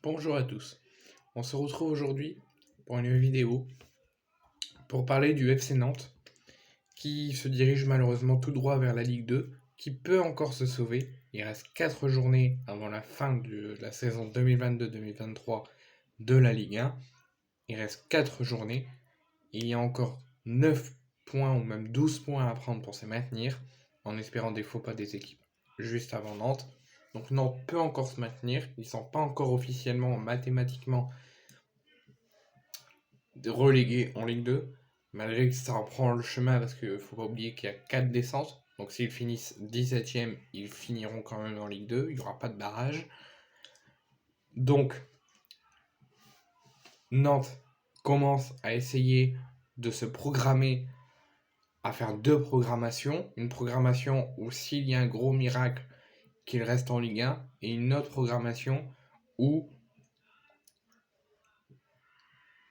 Bonjour à tous. On se retrouve aujourd'hui pour une vidéo pour parler du FC Nantes qui se dirige malheureusement tout droit vers la Ligue 2, qui peut encore se sauver. Il reste 4 journées avant la fin de la saison 2022-2023 de la Ligue 1. Il reste 4 journées et il y a encore 9 points ou même 12 points à prendre pour se maintenir en espérant des faux pas des équipes juste avant Nantes. Donc Nantes peut encore se maintenir, ils ne sont pas encore officiellement mathématiquement relégués en Ligue 2, malgré que ça reprend le chemin parce qu'il ne faut pas oublier qu'il y a 4 descentes. Donc s'ils finissent 17e, ils finiront quand même en Ligue 2, il n'y aura pas de barrage. Donc Nantes commence à essayer de se programmer à faire deux programmations. Une programmation où s'il y a un gros miracle, qu'il reste en Ligue 1, et une autre programmation où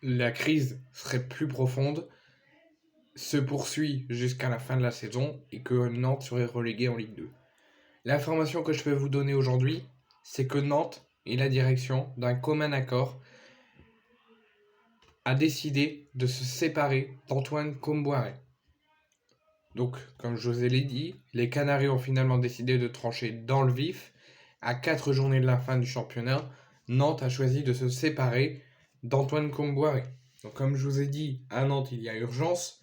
la crise serait plus profonde, se poursuit jusqu'à la fin de la saison et que Nantes serait relégué en Ligue 2. L'information que je peux vous donner aujourd'hui, c'est que Nantes et la direction, d'un commun accord, a décidé de se séparer d'Antoine Kombouaré. Donc, comme je vous l'ai dit, les Canaries ont finalement décidé de trancher dans le vif. À 4 journées de la fin du championnat, Nantes a choisi de se séparer d'Antoine Kombouaré. Donc, comme je vous ai dit, à Nantes, il y a urgence.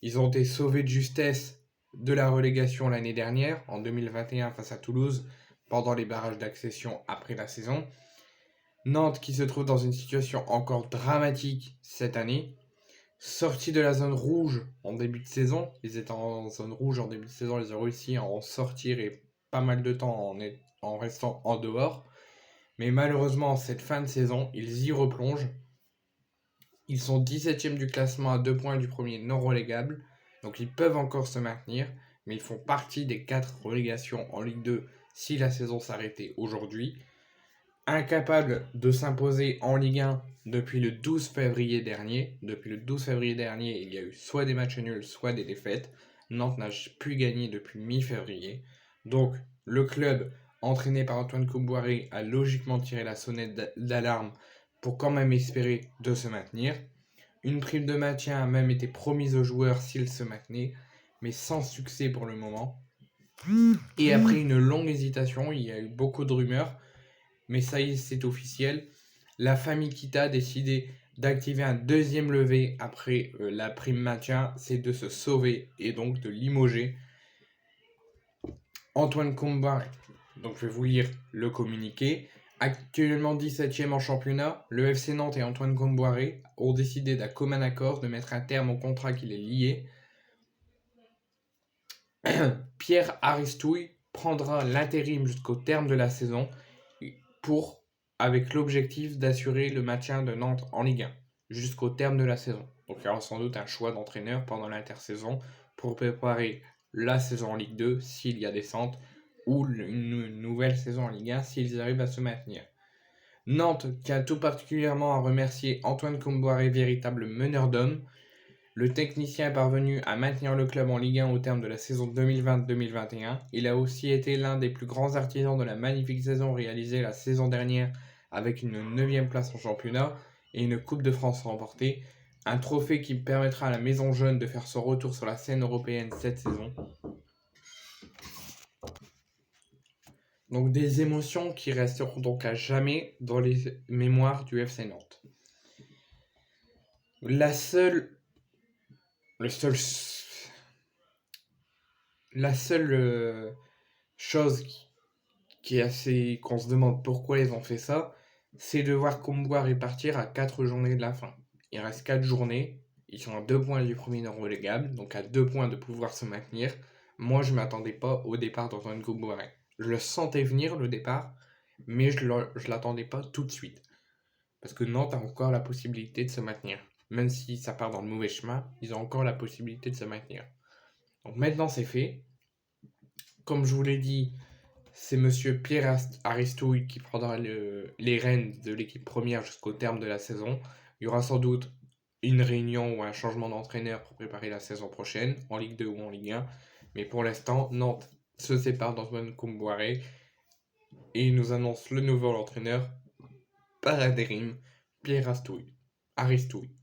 Ils ont été sauvés de justesse de la relégation l'année dernière, en 2021 face à Toulouse, pendant les barrages d'accession après la saison. Nantes qui se trouve dans une situation encore dramatique cette année, sortis de la zone rouge en début de saison. Ils étaient en zone rouge en début de saison, ils ont réussi à en sortir et pas mal de temps en restant en dehors. Mais malheureusement, cette fin de saison, ils y replongent. Ils sont 17e du classement à 2 points du premier non relégable. Donc ils peuvent encore se maintenir, mais ils font partie des 4 relégations en Ligue 2 si la saison s'arrêtait aujourd'hui. Incapables de s'imposer en Ligue 1 depuis le 12 février dernier. Depuis le 12 février dernier, il y a eu soit des matchs nuls, soit des défaites. Nantes n'a plus gagné depuis mi-février. Donc le club, entraîné par Antoine Kombouaré, a logiquement tiré la sonnette d'alarme pour quand même espérer de se maintenir. Une prime de maintien a même été promise aux joueurs s'ils se maintenaient, mais sans succès pour le moment. Et après une longue hésitation, il y a eu beaucoup de rumeurs, mais ça y est, c'est officiel. La famille Kita a décidé d'activer un deuxième levé après la prime maintien, c'est de se sauver et donc de limoger Antoine Kombouaré. Donc je vais vous lire le communiqué. Actuellement 17e en championnat, le FC Nantes et Antoine Kombouaré ont décidé d'un commun accord de mettre un terme au contrat qui les liait. Pierre Aristouille prendra l'intérim jusqu'au terme de la saison avec l'objectif d'assurer le maintien de Nantes en Ligue 1 jusqu'au terme de la saison. Donc il y aura sans doute un choix d'entraîneur pendant l'intersaison pour préparer la saison en Ligue 2 s'il y a descente ou une nouvelle saison en Ligue 1 s'ils arrivent à se maintenir. Nantes tient tout particulièrement à remercier Antoine Kombouaré, véritable meneur d'hommes. Le technicien est parvenu à maintenir le club en Ligue 1 au terme de la saison 2020-2021. Il a aussi été l'un des plus grands artisans de la magnifique saison réalisée la saison dernière avec une 9e place en championnat et une Coupe de France remportée. Un trophée qui permettra à la Maison Jaune de faire son retour sur la scène européenne cette saison. Donc des émotions qui resteront donc à jamais dans les mémoires du FC Nantes. La seule chose qui est assez qu'on se demande pourquoi ils ont fait ça, c'est de voir Kombouaré partir à 4 journées de la fin. Il reste 4 journées, ils sont à 2 points du premier non relégable, donc à 2 points de pouvoir se maintenir. Moi, je ne m'attendais pas au départ d'Antoine Kombouaré. Je le sentais venir le départ, mais je ne l'attendais pas tout de suite. Parce que Nantes a encore la possibilité de se maintenir. Même si ça part dans le mauvais chemin, ils ont encore la possibilité de se maintenir. Donc maintenant c'est fait. Comme je vous l'ai dit, c'est monsieur Pierre Aristouille qui prendra les rênes de l'équipe première jusqu'au terme de la saison. Il y aura sans doute une réunion ou un changement d'entraîneur pour préparer la saison prochaine, en Ligue 2 ou en Ligue 1. Mais pour l'instant, Nantes se sépare d'Antoine Kombouaré et il nous annonce le nouveau entraîneur, par intérim, Pierre Aristouille.